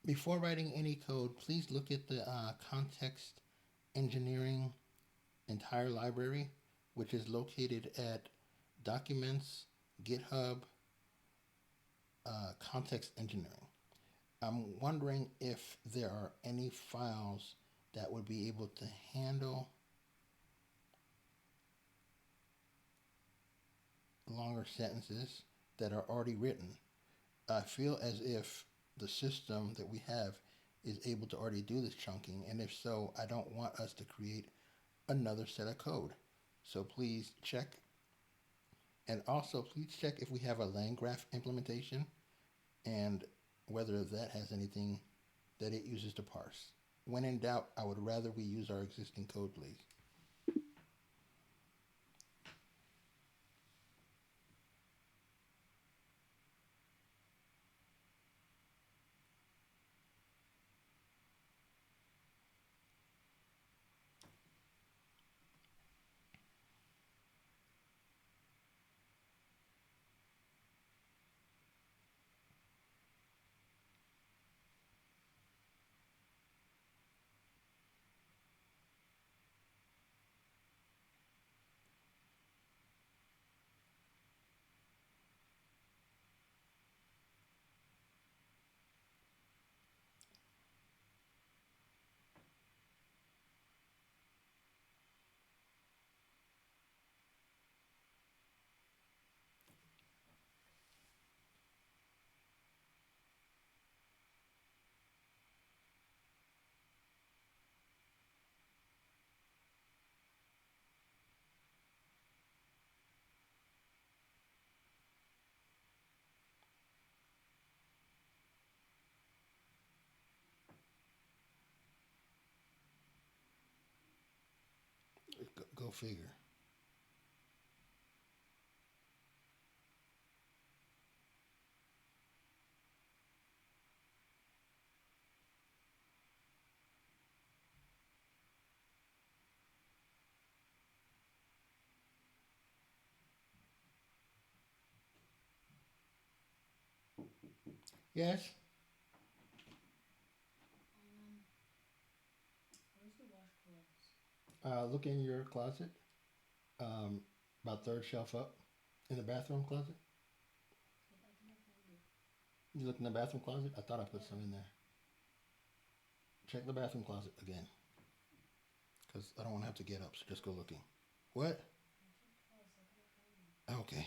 Before writing any code, please look at the context engineering entire library, which is located at Documents, GitHub, Context Engineering. I'm wondering if there are any files that would be able to handle longer sentences that are already written. I feel as if the system that we have is able to already do this chunking, and if so, I don't want us to create another set of code. So please check, and also please check if we have a LangGraph implementation and whether that has anything that it uses to parse. When in doubt, I would rather we use our existing code, please. Go figure. Yes? Look in your closet, um, about third shelf up, in the bathroom closet. You look in the bathroom closet? I thought I put some in there. Check the bathroom closet again, because I don't want to have to get up, so just go looking. What? Okay.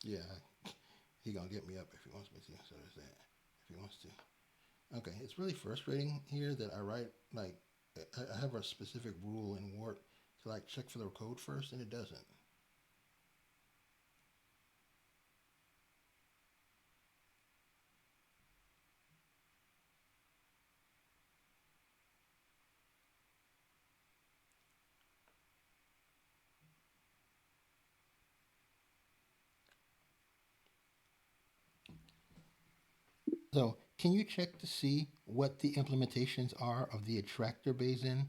Yeah, he gonna get me up if he wants me to. So there's that. If he wants to. Okay, it's really frustrating here that I write like I have a specific rule in Word to like check for the code first, and it doesn't. So can you check to see what the implementations are of the attractor basin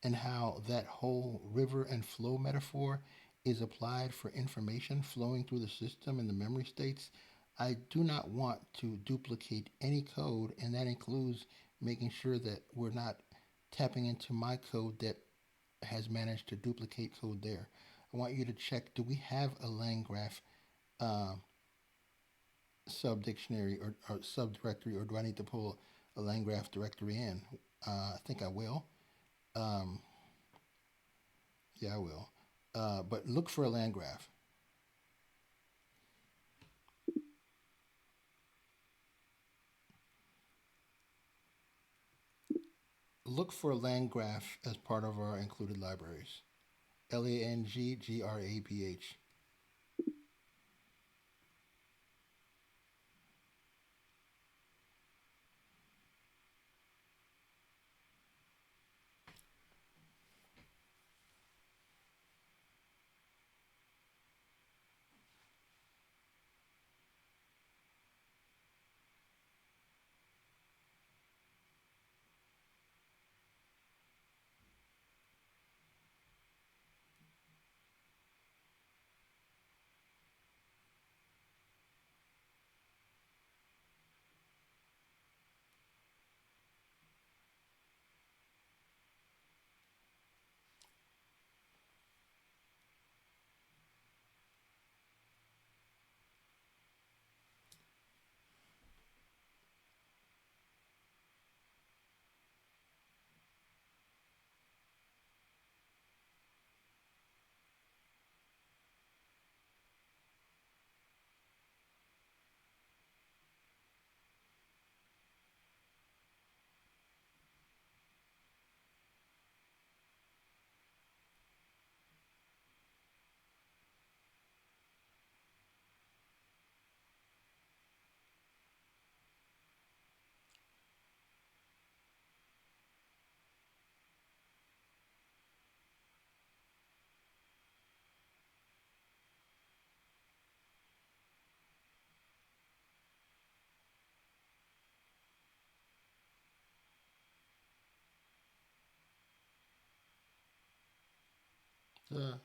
and how that whole river and flow metaphor is applied for information flowing through the system and the memory states? I do not want to duplicate any code, and that includes making sure that we're not tapping into my code that has managed to duplicate code there. I want you to check, do we have a LangGraph sub-dictionary or sub-directory, or do I need to pull a Landgraph directory in? I think I will. Um, yeah, I will. But look for a Landgraph. Look for Landgraph as part of our included libraries. Langgraph. Uh,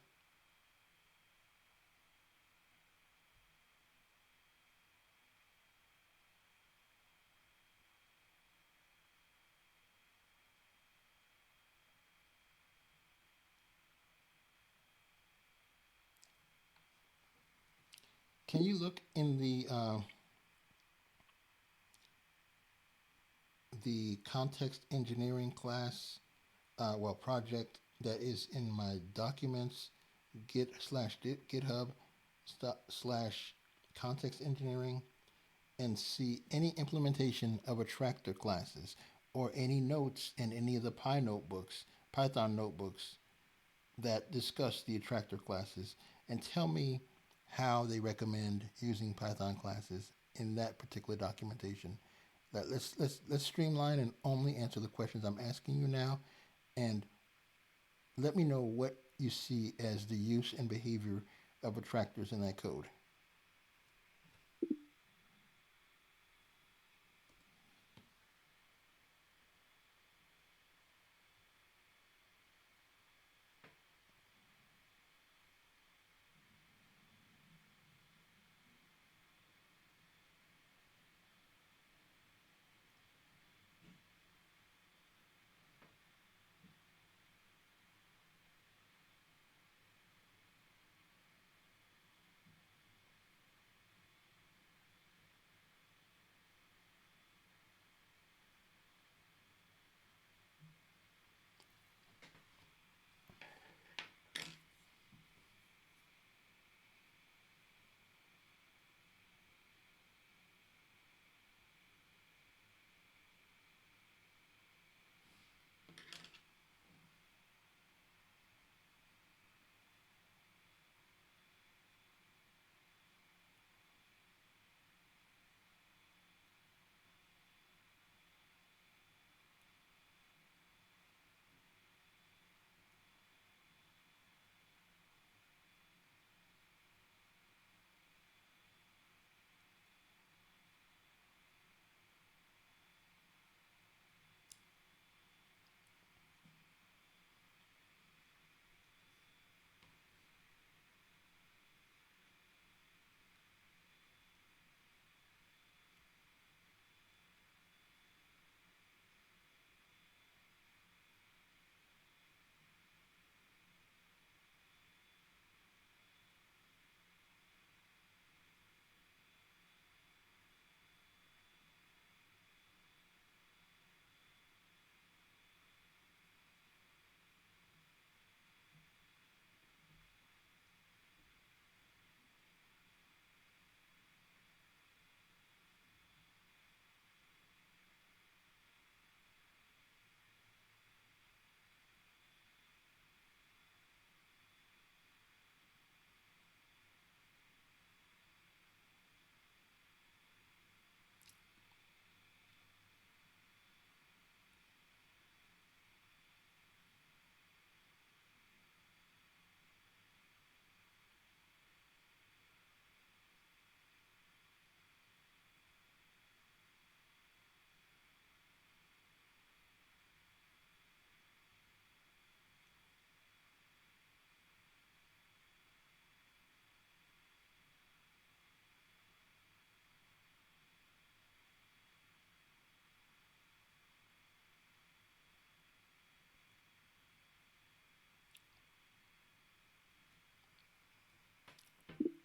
can you look in the context engineering class, project that is in my documents, git/github slash context engineering, and see any implementation of attractor classes or any notes in any of the Python notebooks that discuss the attractor classes, and tell me how they recommend using Python classes in that particular documentation. Let's streamline and only answer the questions I'm asking you now, and let me know what you see as the use and behavior of attractors in that code.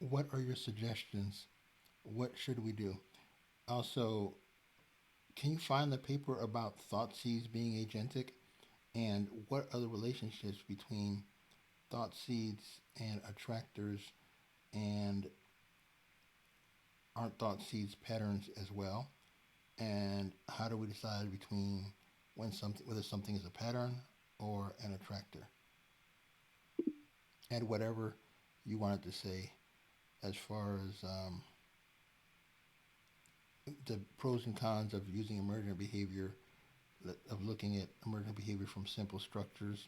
what are your suggestions? What should we do? Also, can you find the paper about thought seeds being agentic? And what are the relationships between thought seeds and attractors, and aren't thought seeds patterns as well? And how do we decide between whether something is a pattern or an attractor? And whatever you wanted to say as far as the pros and cons of using emergent behavior, of looking at emergent behavior from simple structures.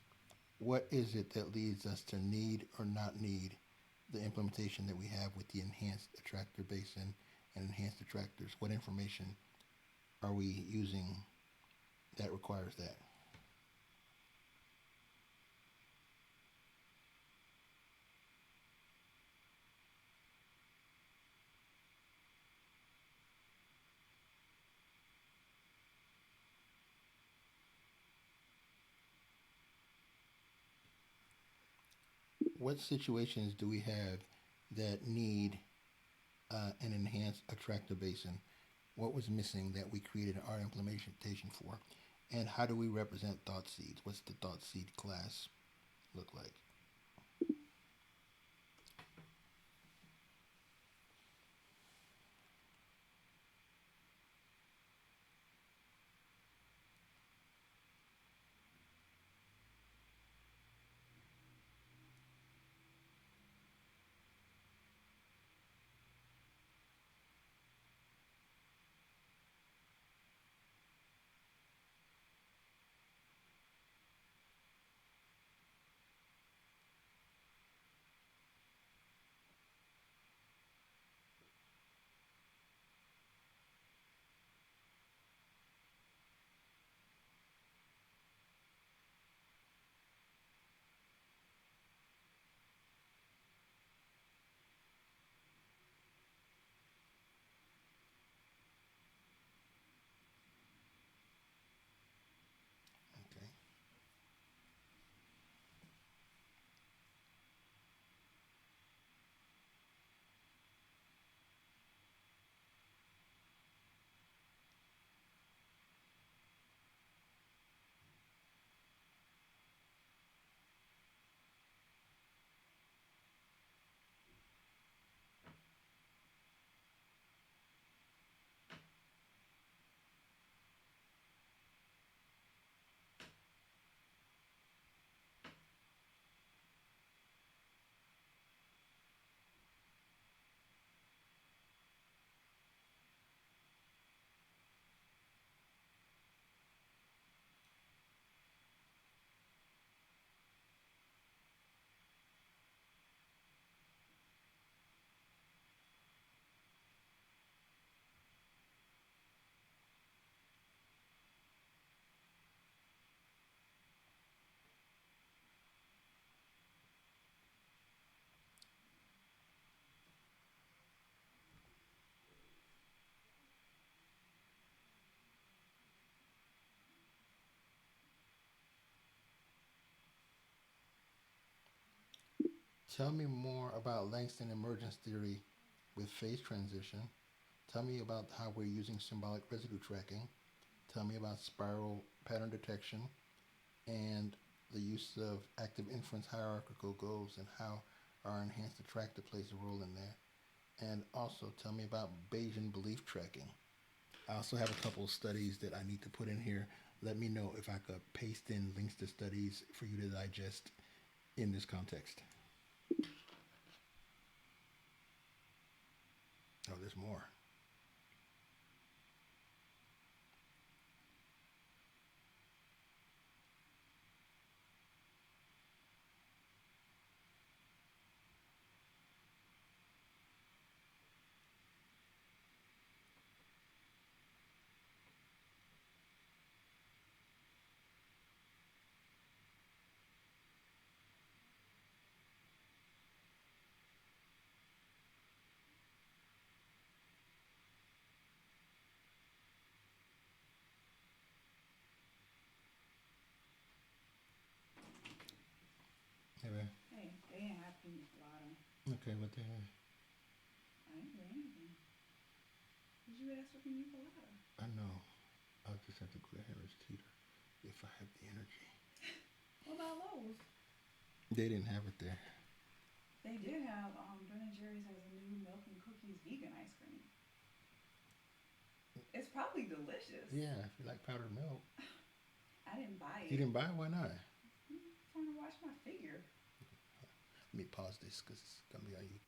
What is it that leads us to need or not need the implementation that we have with the enhanced attractor basin and enhanced attractors? What information are we using that requires that? What situations do we have that need an enhanced attractor basin? What was missing that we created our implementation for? And how do we represent thought seeds? What's the thought seed class look like? Okay. Tell me more about Langston emergence theory with phase transition. Tell me about how we're using symbolic residue tracking. Tell me about spiral pattern detection and the use of active inference hierarchical goals and how our enhanced attractor plays a role in there. And also tell me about Bayesian belief tracking. I also have a couple of studies that I need to put in here. Let me know if I could paste in links to studies for you to digest in this context. Oh, there's more. Hey, man. Hey, they ain't asking me a lot. Okay, what the heck? you ask for pina colada? I know. I'll just have to go to Harris Teeter if I have the energy. What about Lowe's? They didn't have it there. They did have Ben and Jerry's has a new milk and cookies vegan ice cream. It's probably delicious. Yeah, if you like powdered milk. I didn't buy You it. didn't buy it? Why not? I'm trying to watch my figure. Let me pause this because it's going to be on you.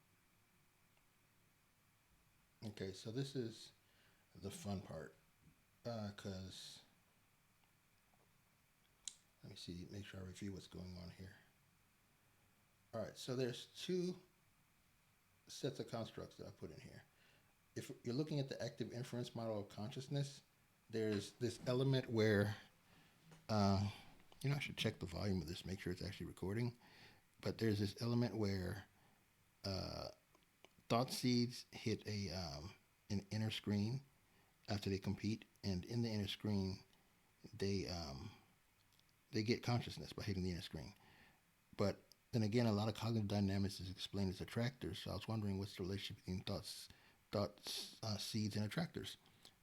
Okay, so this is the fun part. Because, let me see, make sure I review what's going on here. All right, so there's two sets of constructs that I put in here. If you're looking at the active inference model of consciousness, there's this element where, uh, I should check the volume of this, make sure it's actually recording. But there's this element where uh, thought seeds hit an inner screen after they compete, and in the inner screen, they um, they get consciousness by hitting the inner screen. But then again, a lot of cognitive dynamics is explained as attractors. So I was wondering what's the relationship between thoughts, seeds, and attractors.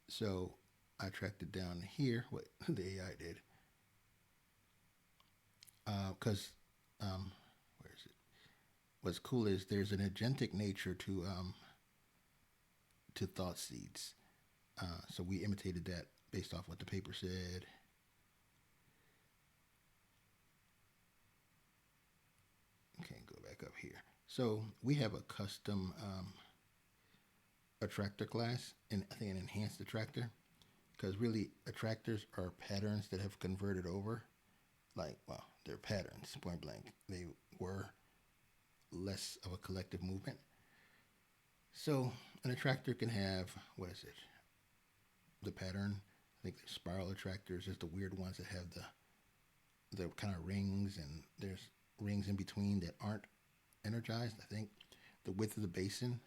So I tracked it down here, what the AI did, because where is it? What's cool is there's an agentic nature to thought seeds. So we imitated that based off what the paper said. Okay, go back up here. So we have a custom attractor class, and I think an enhanced attractor, because really attractors are patterns that have converted over. Like, well, they're patterns, point blank. They were less of a collective movement. So an attractor can have, what is it? The pattern. I think there's spiral attractors. There's the weird ones that have the kind of rings, and there's rings in between that aren't energized. I think the width of the basin.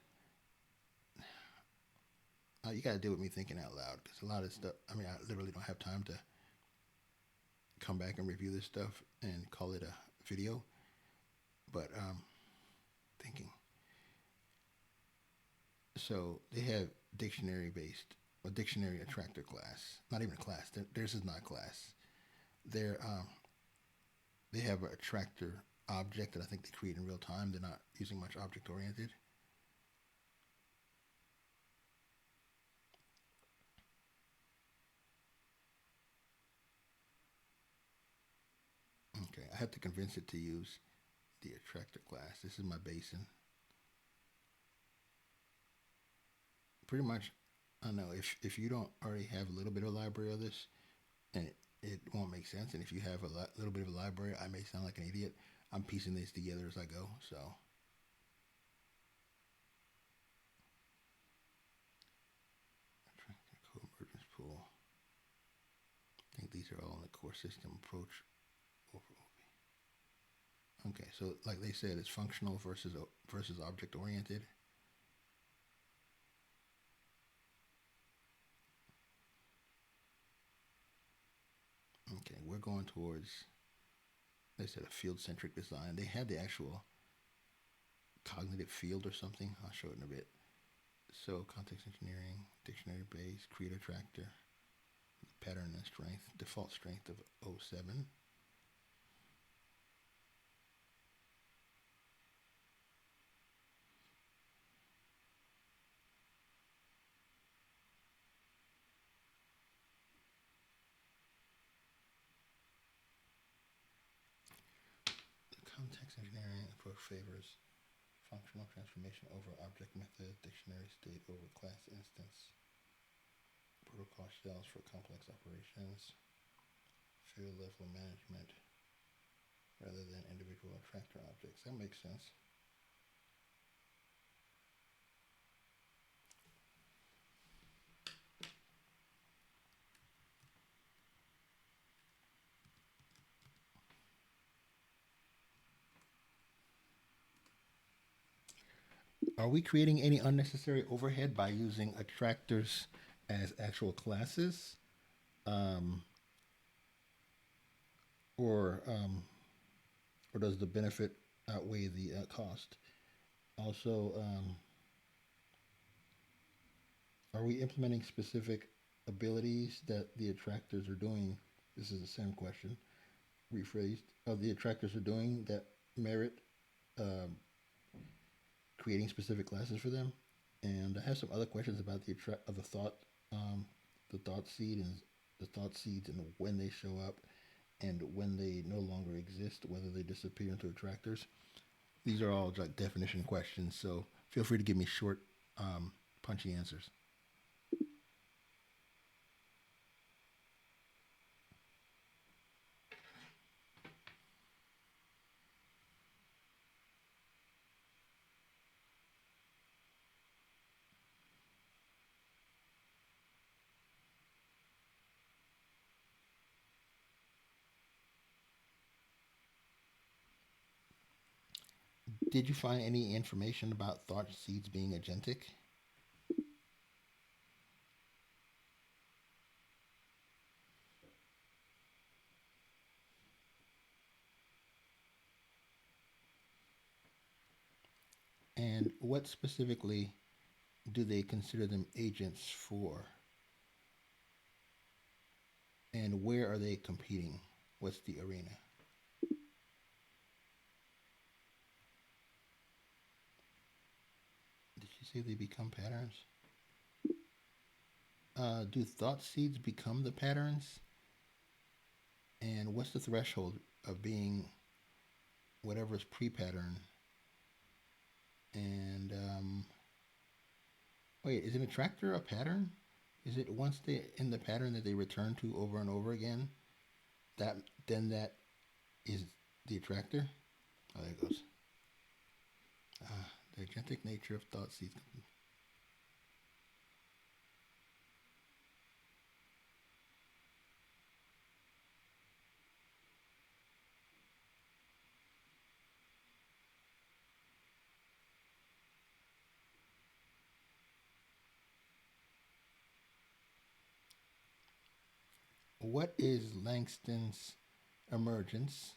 You got to deal with me thinking out loud because a lot of stuff. I mean, I literally don't have time to come back and review this stuff and call it a video. But thinking. So they have dictionary based, a dictionary attractor class. Not even a class. Theirs is not a class. They're they have an attractor object that I think they create in real time. They're not using much object oriented. Okay, I have to convince it to use the attractor class. This is my basin. Pretty much, I don't know if you don't already have a little bit of a library of this, and it won't make sense. And if you have a little bit of a library, I may sound like an idiot. I'm piecing these together as I go. So attractor co-emergence pool. I think these are all in the core system approach over. Okay, so like they said, it's functional versus object oriented. Okay, we're going towards, they said, a field centric design. They had the actual cognitive field or something. I'll show it in a bit. So context engineering, dictionary base, creator tractor, pattern and strength, default strength of 07. The context engineering approach favors functional transformation over object method, dictionary state over class instance, protocol shells for complex operations, field level management rather than individual attractor objects. That makes sense. Are we creating any unnecessary overhead by using attractors as actual classes? Um, or or does the benefit outweigh the cost? Also, Are we implementing specific abilities that the attractors are doing? This is the same question, rephrased. Of the attractors are doing that merit um, creating specific classes for them? And I have some other questions about um, the thought seed and the thought seeds and when they show up and when they no longer exist, whether they disappear into attractors. These are all like definition questions, so feel free to give me short, punchy answers. Did you find any information about thought seeds being agentic? And what specifically do they consider them agents for? And where are they competing? What's the arena? Did you say they become patterns? Do thought seeds become the patterns? And what's the threshold of being whatever is pre-pattern? And wait, is an attractor a pattern? Is it once they in the pattern that they return to over and over again? That then that is the attractor. Oh, there it goes. The agentic nature of thought seeds. What is Langston's emergence?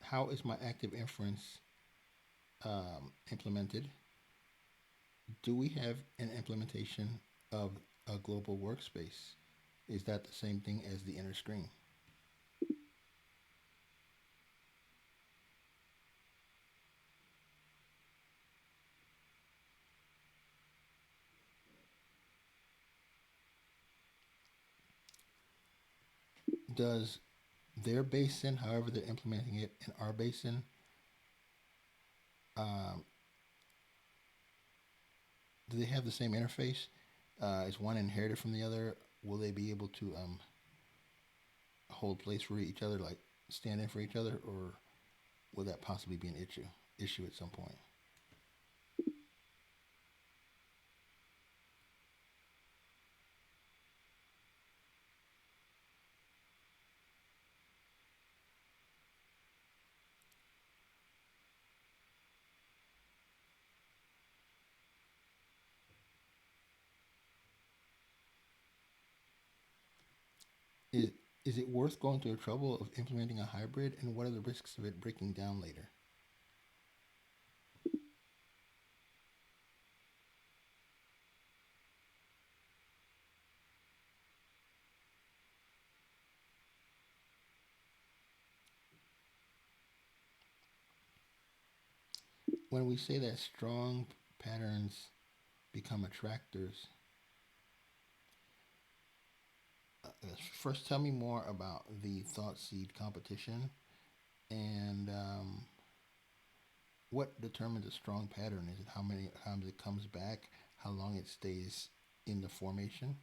How is my active inference implemented? Do we have an implementation of a global workspace? Is that the same thing as the inner screen? Does their basin, however they're implementing it, and our basin, um, do they have the same interface? Is one inherited from the other? Will they be able to hold place for each other, like stand in for each other, or will that possibly be an issue at some point? Is is it worth going through the trouble of implementing a hybrid, and what are the risks of it breaking down later? When we say that strong patterns become attractors, first tell me more about the thought seed competition and what determines a strong pattern. Is it how many times it comes back, how long it stays in the formation?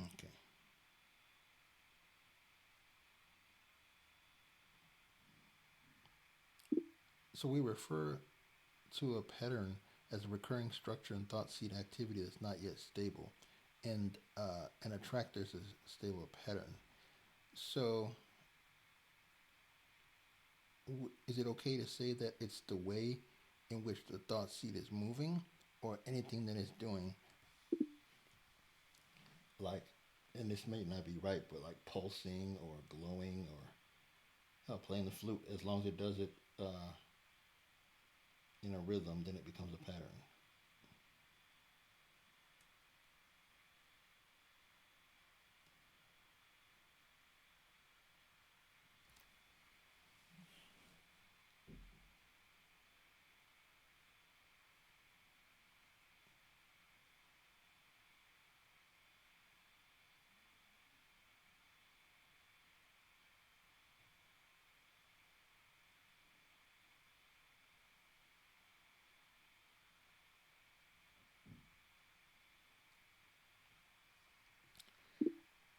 Okay. So we refer to a pattern as a recurring structure in thought seed activity that's not yet stable, and an attractor is a stable pattern. So, is it okay to say that it's the way in which the thought seed is moving, or anything that it's doing like, and this may not be right, but like pulsing or glowing or playing the flute, as long as it does it in a rhythm, then it becomes a pattern.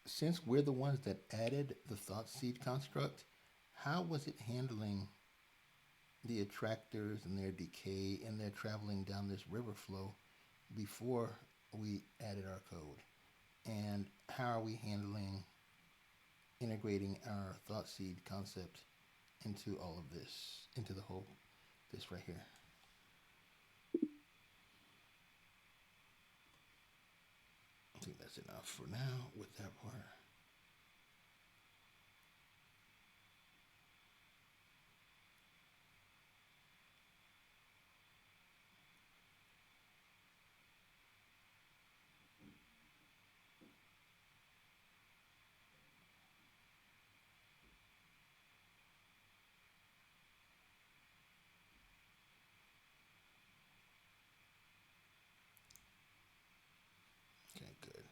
Since we're the ones that added the thought seed construct, how was it handling the attractors and their decay and their traveling down this river flow before we added our code? And how are we handling integrating our thought seed concept into all of this, into the whole, this right here? I think that's enough for now with that part. Okay, good.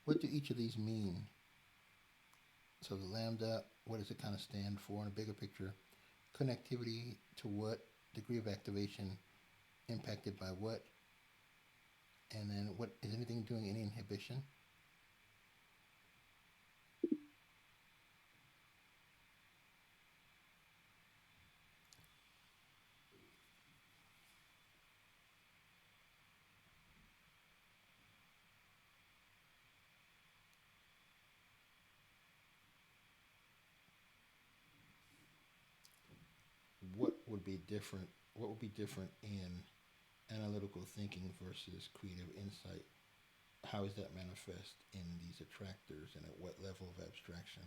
What do each of these mean? So the lambda, what does it kind of stand for in a bigger picture? Connectivity to what? Degree of activation impacted by what? And then what is anything doing any inhibition? What would be different? What would be different in analytical thinking versus creative insight? How is that manifest in these attractors and at what level of abstraction?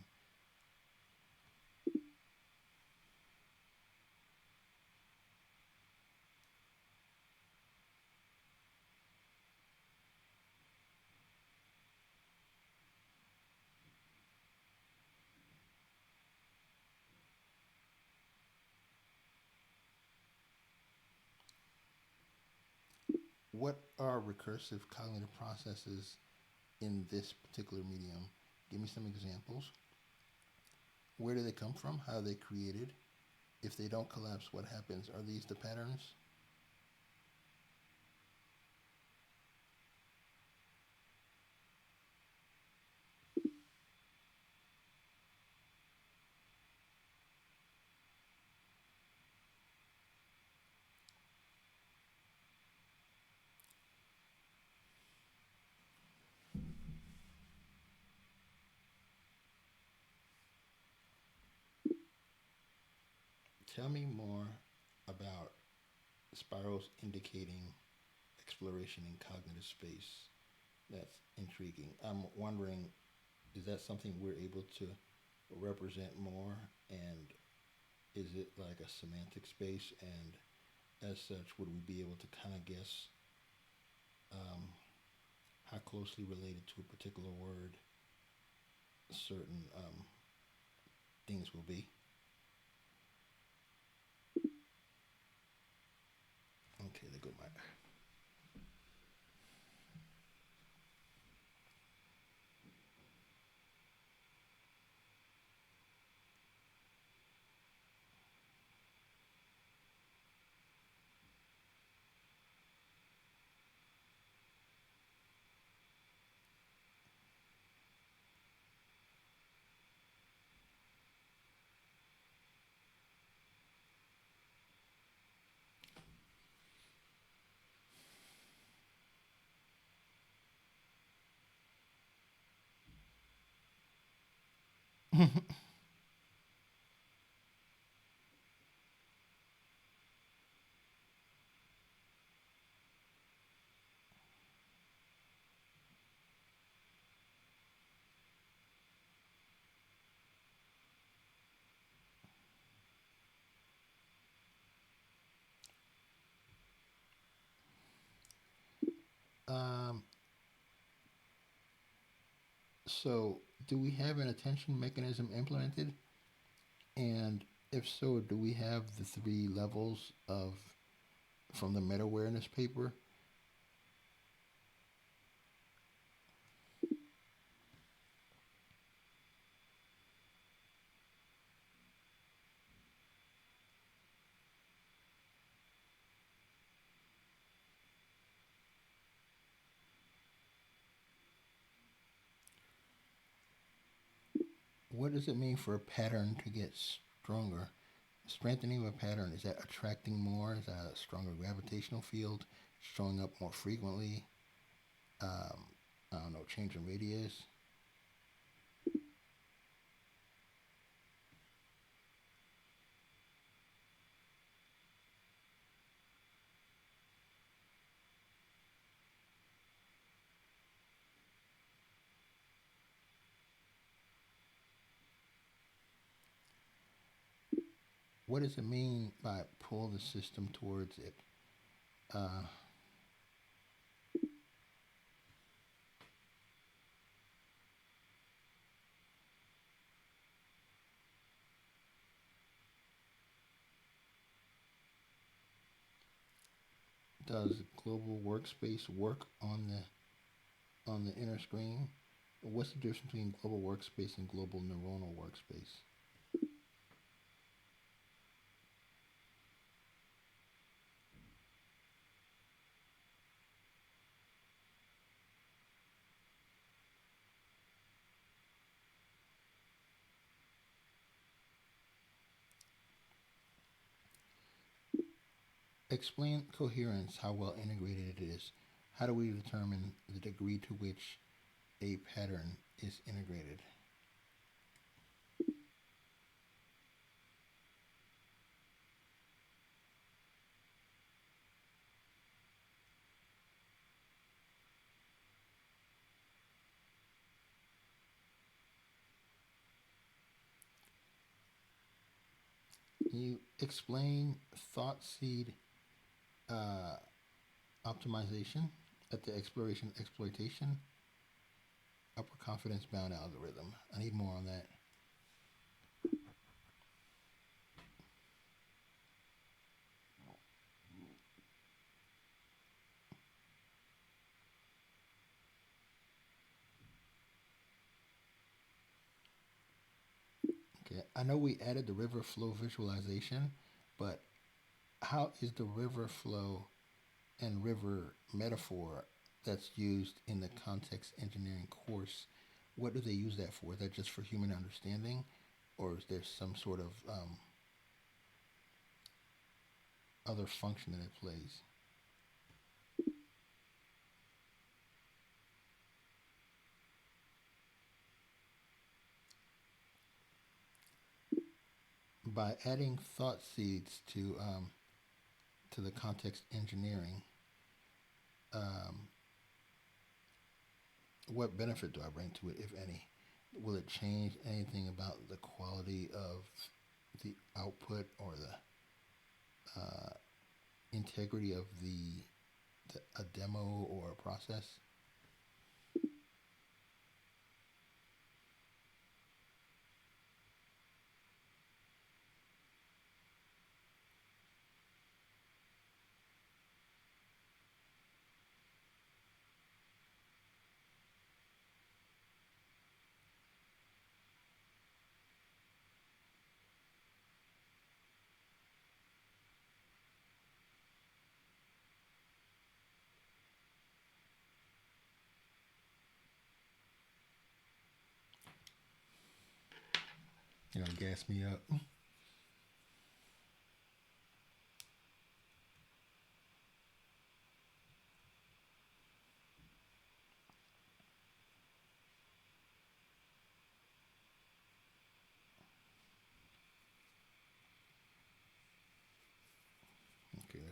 What are recursive cognitive processes in this particular medium? Give me some examples. Where do they come from? How are they created? If they don't collapse, what happens? Are these the patterns? Tell me more about spirals indicating exploration in cognitive space. That's intriguing. I'm wondering, is that something we're able to represent more? And is it like a semantic space? And as such, would we be able to kind of guess um, how closely related to a particular word certain things will be? Okay, there go my. um, so, do we have an attention mechanism implemented? And if so, do we have the three levels of from the meta awareness paper? What does it mean for a pattern to get stronger? Strengthening of a pattern, is that attracting more? Is that a stronger gravitational field? Showing up more frequently? Um, I don't know, change in radius? What does it mean by pull the system towards it? Uh, does global workspace work on the inner screen? What's the difference between global workspace and global neuronal workspace? Explain coherence, how well integrated it is. How do we determine the degree to which a pattern is integrated? Can you explain thought seed uh, optimization at the exploration exploitation upper confidence bound algorithm? I need more on that. Okay, I know we added the river flow visualization, but how is the river flow and river metaphor that's used in the context engineering course? What do they use that for? Is that just for human understanding, or is there some sort of other function that it plays? By adding thought seeds to the context engineering, um, what benefit do I bring to it, if any? Will it change anything about the quality of the output or the integrity of a demo or a process? You know, gas me up.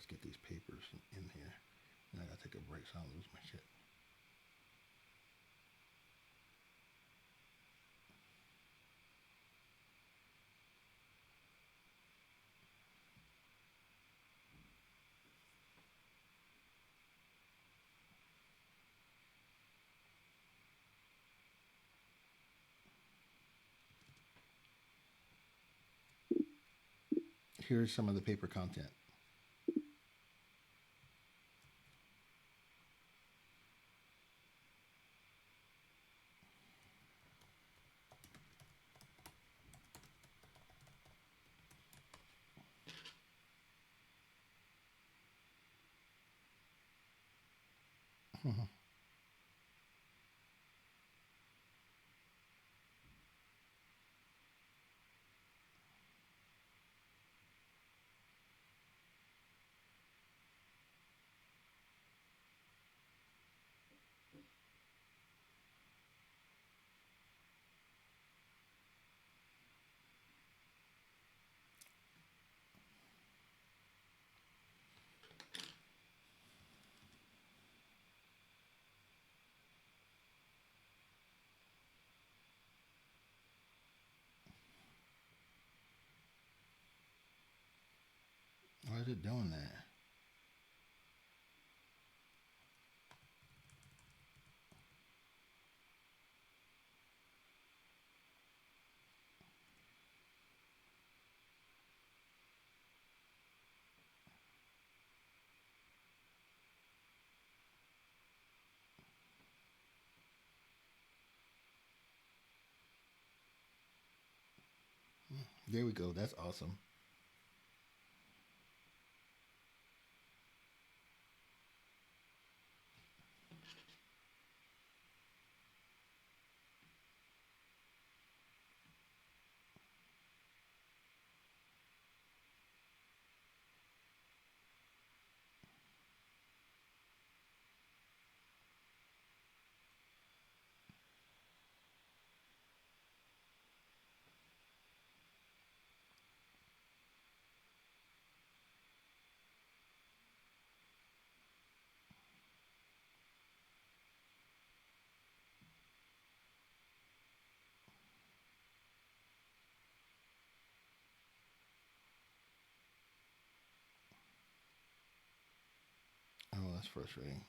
let's get these papers in here. And I gotta take a break so I don't lose my shit. Here's some of the paper content. Why is it doing that? There we go. That's awesome. Oh, that's frustrating.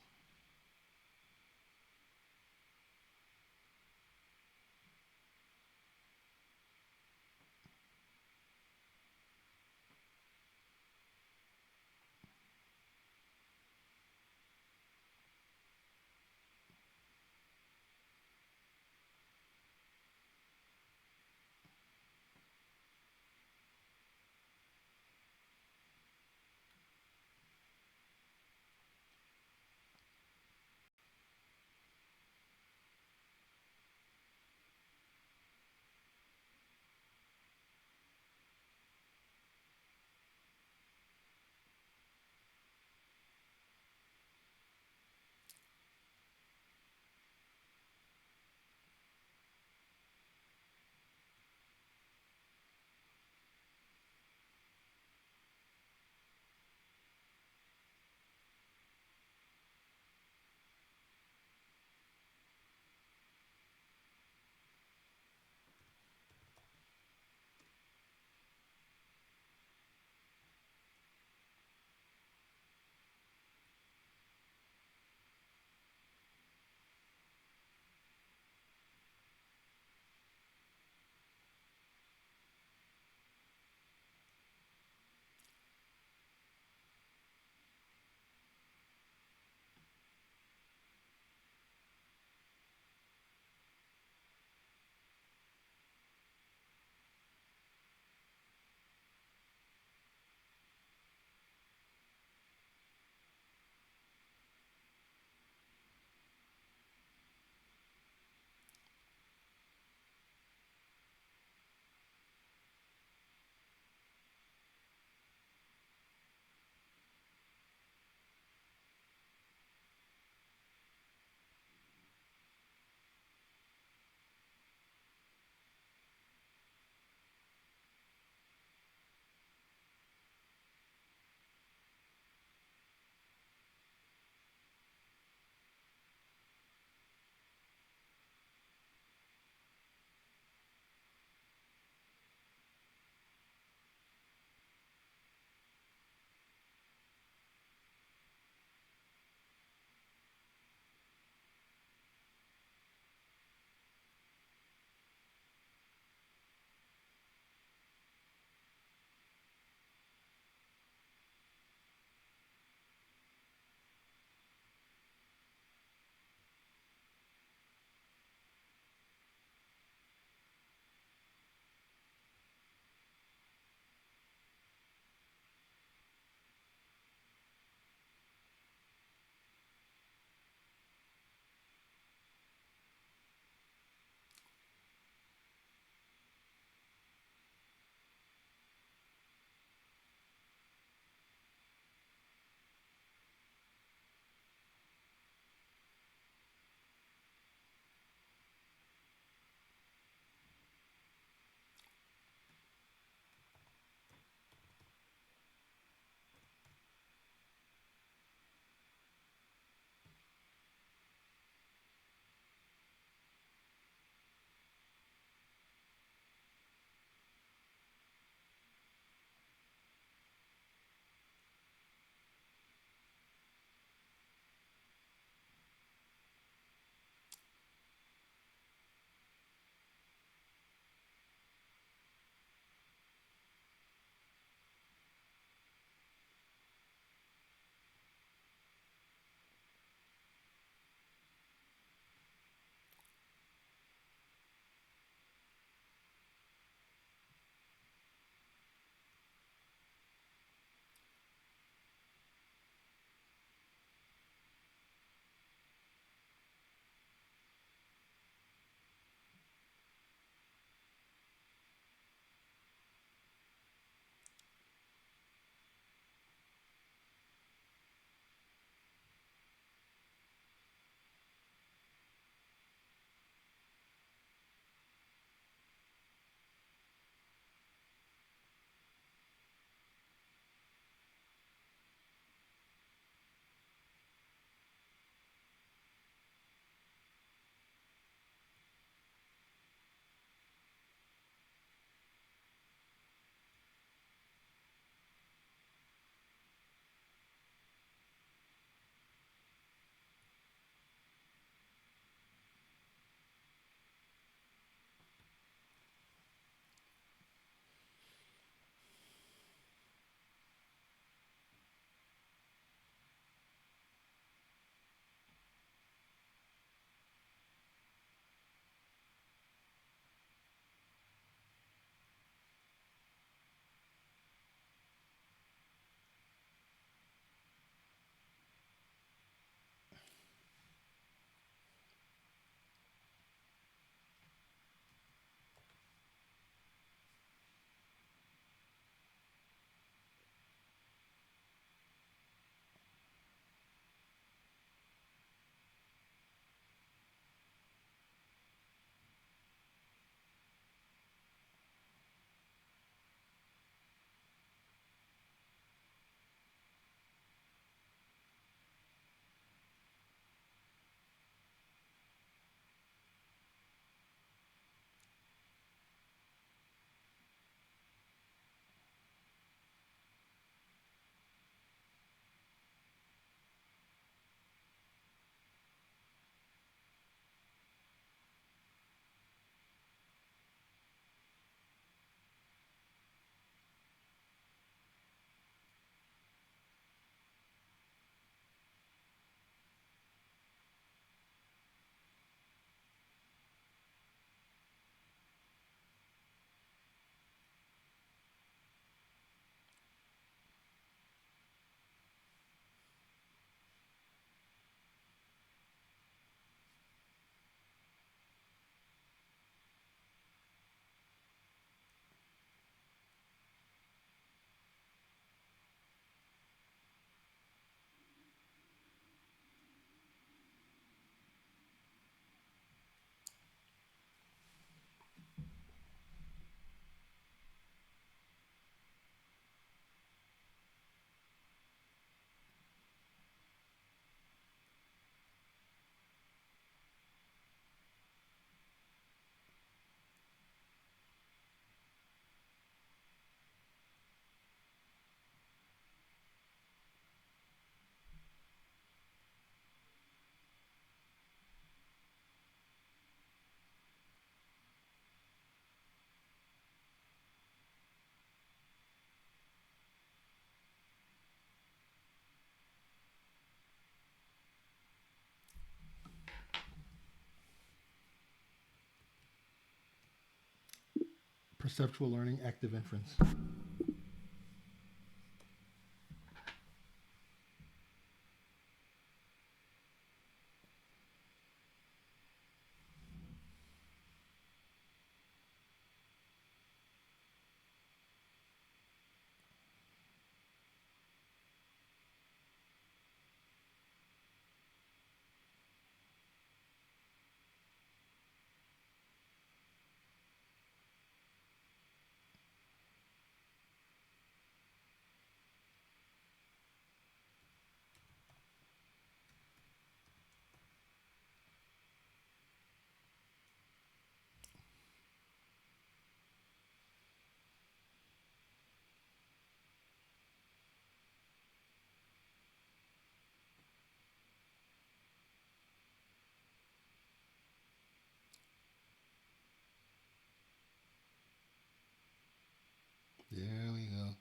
Perceptual learning, active inference. There we go.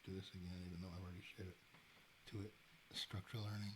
Do this again, even though I've already shared it to it. Structural learning.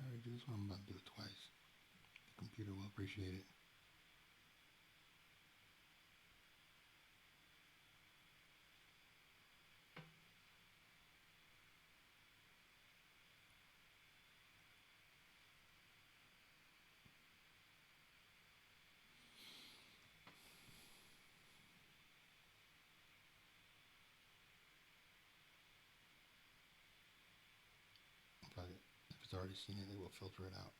I already do this one, I'm about to do it twice. The computer will appreciate it. But if it's already seen it, it will filter it out.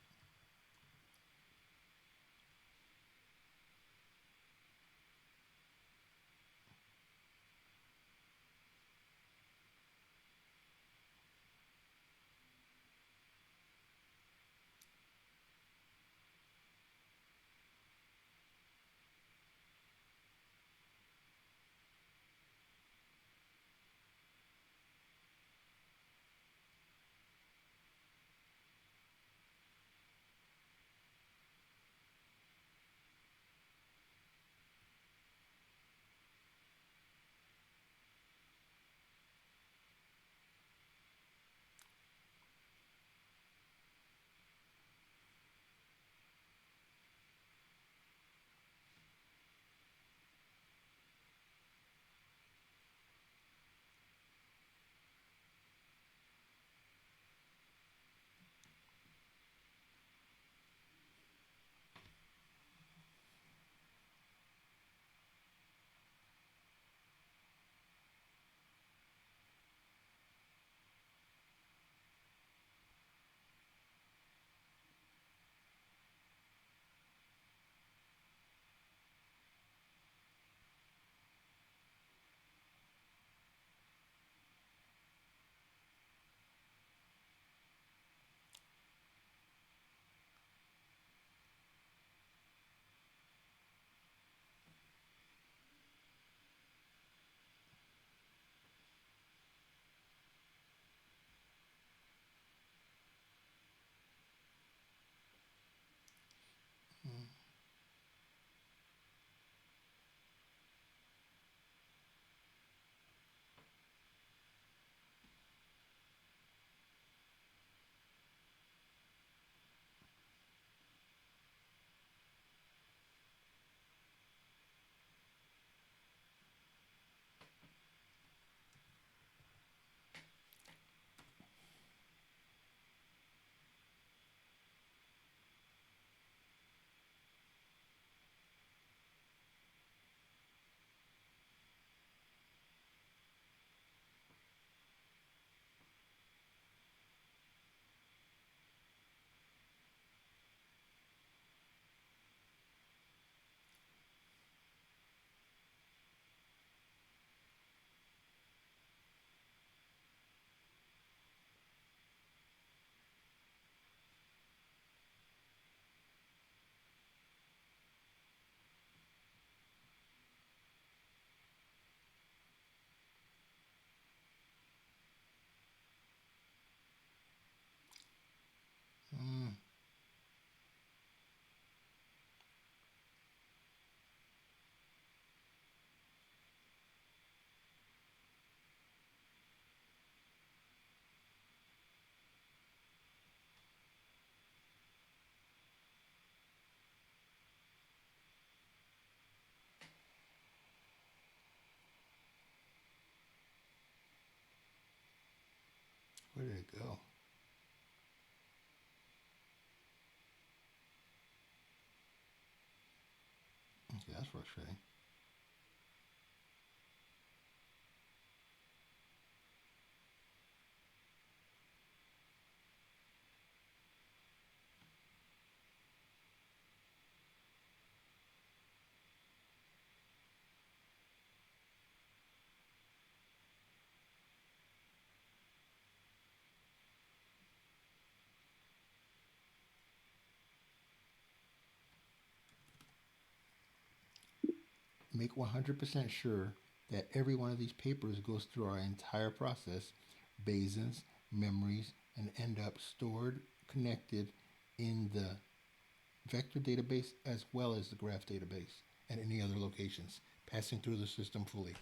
See, that's frustrating. Make 100% sure that every one of these papers goes through our entire process, basins, memories, and end up stored, connected in the vector database as well as the graph database and any other locations, passing through the system fully.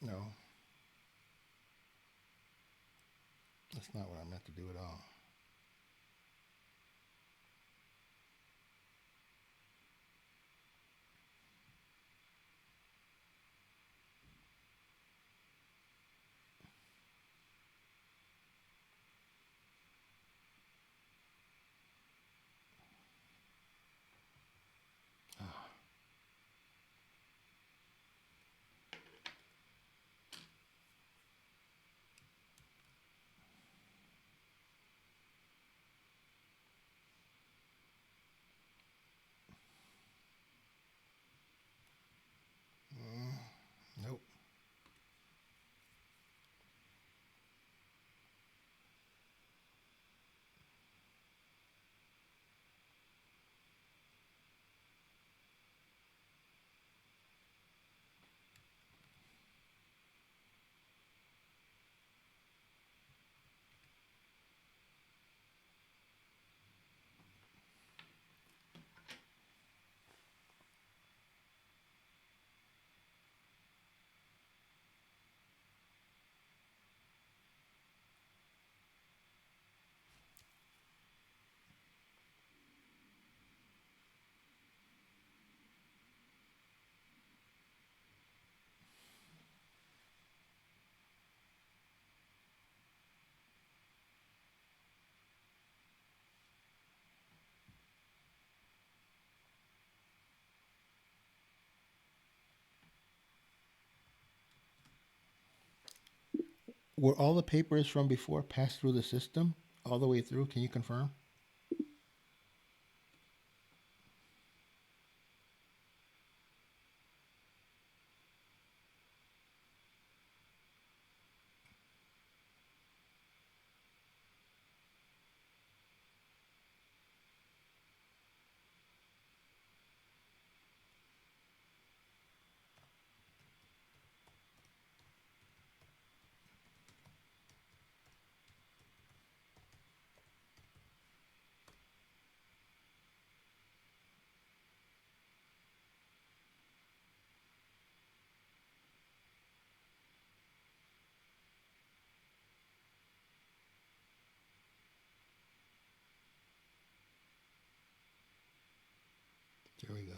No, that's not what I meant to do at all. Ah, Were all the papers from before passed through the system all the way through? Can you confirm? There we go.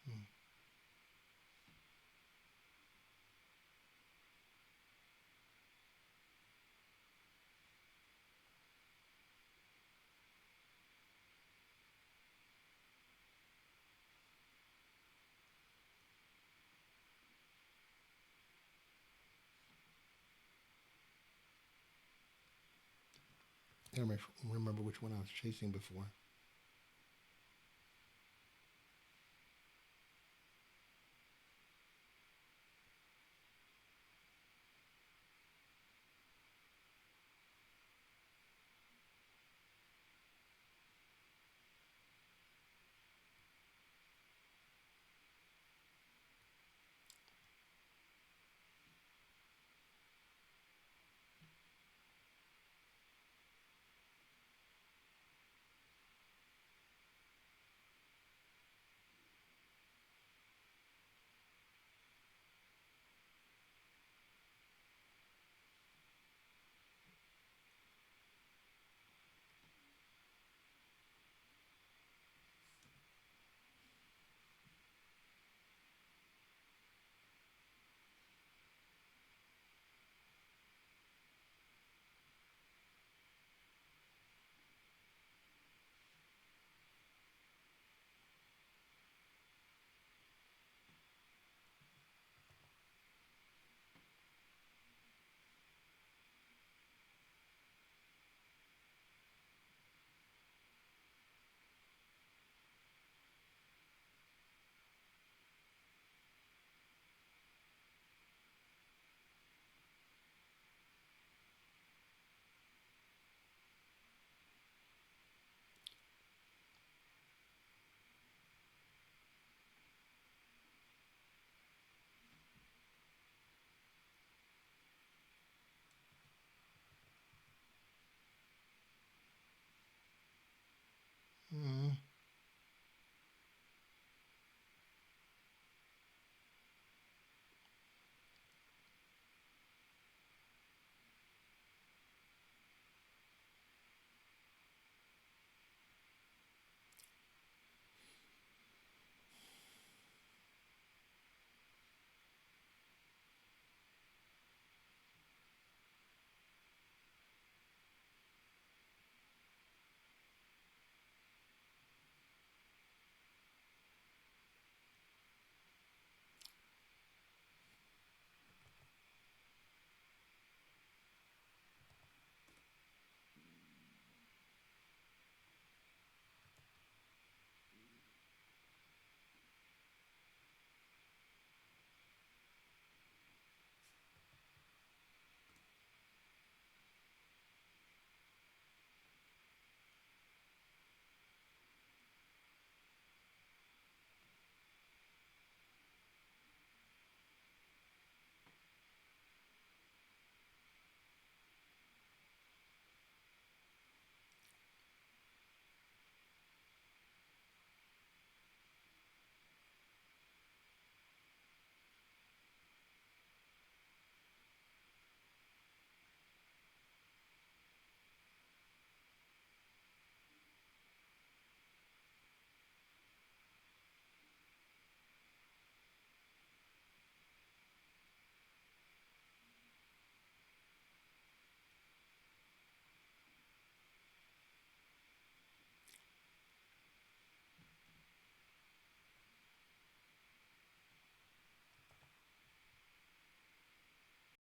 Hmm. I don't remember which one I was chasing before.